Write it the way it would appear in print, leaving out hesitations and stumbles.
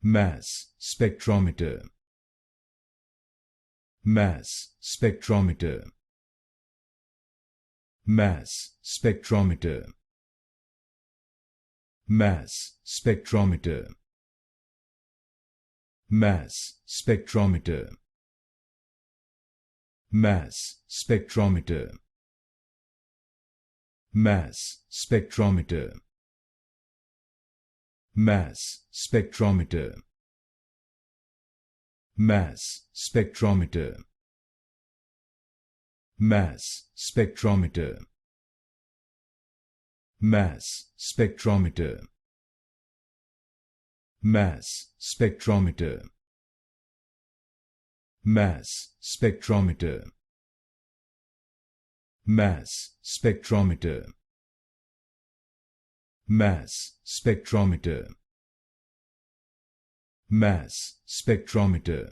mass spectrometer, mass spectrometer, mass spectrometer, mass spectrometer, mass spectrometer, mass spectrometer, mass spectrometer, mass spectrometer, mass spectrometer, mass spectrometer, mass spectrometer, mass spectrometer, mass spectrometer, mass spectrometer, mass spectrometer, mass spectrometer,